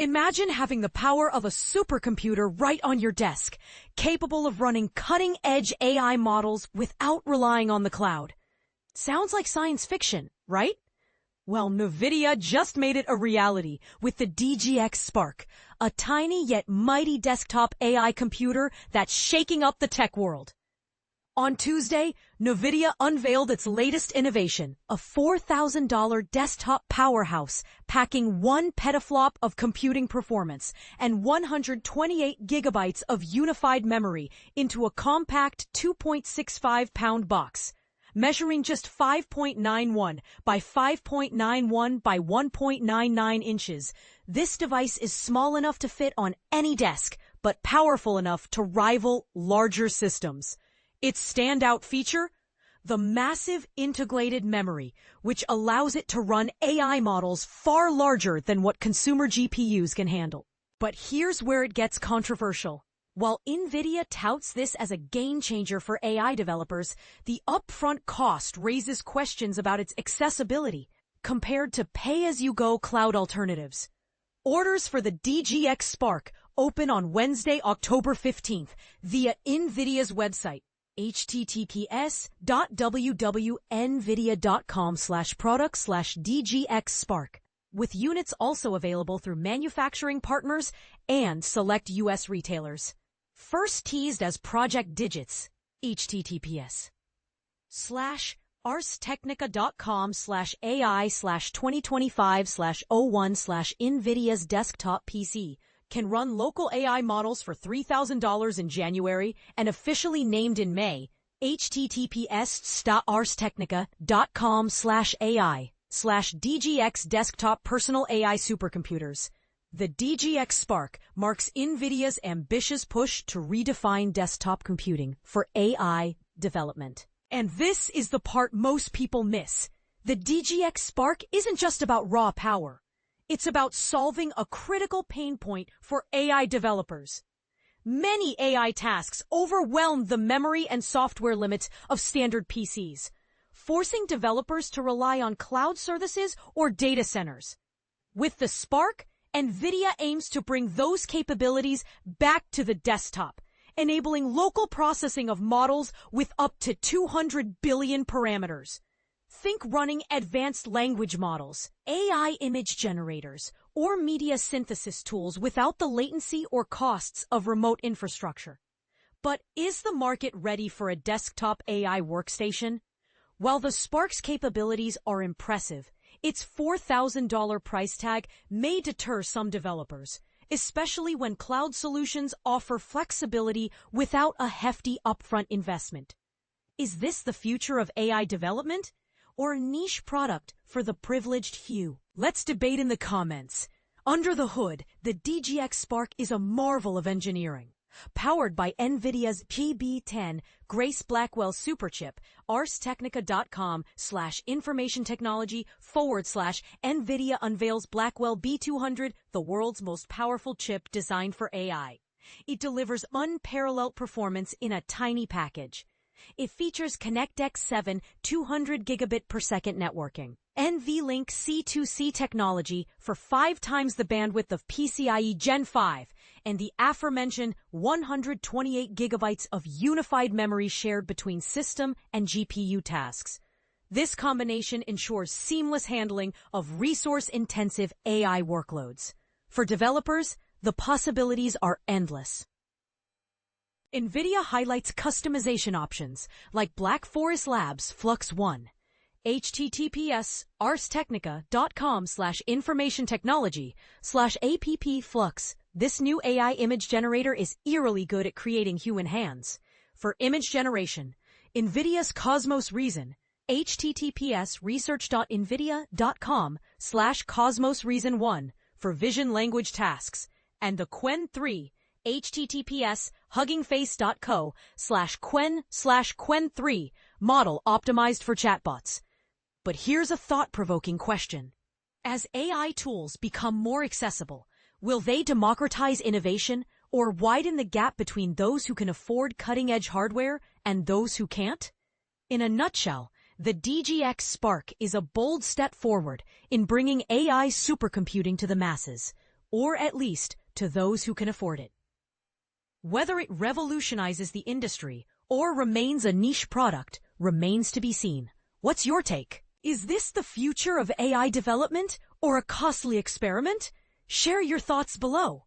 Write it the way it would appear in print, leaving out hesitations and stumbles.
Imagine having the power of a supercomputer right on your desk, capable of running cutting-edge AI models without relying on the cloud. Sounds like science fiction, right? Well, Nvidia just made it a reality with the DGX Spark, a tiny yet mighty desktop AI computer that's shaking up the tech world. On Tuesday, Nvidia unveiled its latest innovation, a $4,000 desktop powerhouse packing 1 petaflop of computing performance and 128 gigabytes of unified memory into a compact 2.65-pound box. Measuring just 5.91 by 5.91 by 1.99 inches, this device is small enough to fit on any desk, but powerful enough to rival larger systems. Its standout feature? The massive integrated memory, which allows it to run AI models far larger than what consumer GPUs can handle. But here's where it gets controversial. While Nvidia touts this as a game-changer for AI developers, the upfront cost raises questions about its accessibility compared to pay-as-you-go cloud alternatives. Orders for the DGX Spark open on Wednesday, October 15th via Nvidia's website, https://nvidia.com/product/DGX Spark, with units also available through manufacturing partners and select U.S. retailers. First teased as Project Digits, https://arstechnica.com/AI/2025/01/Nvidia's desktop PC can run local AI models for $3,000 in January and officially named in May, https://arstechnica.com/AI/DGX desktop personal AI supercomputers. The DGX Spark marks Nvidia's ambitious push to redefine desktop computing for AI development. And this is the part most people miss. The DGX Spark isn't just about raw power. It's about solving a critical pain point for AI developers. Many AI tasks overwhelm the memory and software limits of standard PCs, forcing developers to rely on cloud services or data centers. With the Spark, Nvidia aims to bring those capabilities back to the desktop, enabling local processing of models with up to 200 billion parameters. Think running advanced language models, AI image generators, or media synthesis tools without the latency or costs of remote infrastructure. But is the market ready for a desktop AI workstation? While the Spark's capabilities are impressive, its $4,000 price tag may deter some developers, especially when cloud solutions offer flexibility without a hefty upfront investment. Is this the future of AI development? Or a niche product for the privileged few? Let's debate in the comments. Under the hood, the DGX Spark is a marvel of engineering. Powered by Nvidia's GB10 Grace Blackwell superchip, arstechnica.com/information technology/Nvidia unveils Blackwell B200, the world's most powerful chip designed for AI. It delivers unparalleled performance in a tiny package. It features ConnectX-7 200 gigabit per second networking, NVLink C2C technology for 5 times the bandwidth of PCIe Gen 5, and the aforementioned 128 gigabytes of unified memory shared between system and GPU tasks. This combination ensures seamless handling of resource-intensive AI workloads. For developers, the possibilities are endless. Nvidia highlights customization options like Black Forest Labs Flux One, https://arstechnica.com/information technology/app Flux. This new AI image generator is eerily good at creating human hands. For image generation, Nvidia's Cosmos Reason, https://research.nvidia.com/Cosmos Reason 1 for vision language tasks, and the Qwen 3, https://huggingface.co/Qwen/Qwen3 model optimized for chatbots. But here's a thought-provoking question. As AI tools become more accessible, will they democratize innovation or widen the gap between those who can afford cutting-edge hardware and those who can't? In a nutshell, the DGX Spark is a bold step forward in bringing AI supercomputing to the masses. or at least to those who can afford it. Whether it revolutionizes the industry or remains a niche product remains to be seen. What's your take? Is this the future of AI development or a costly experiment? Share your thoughts below.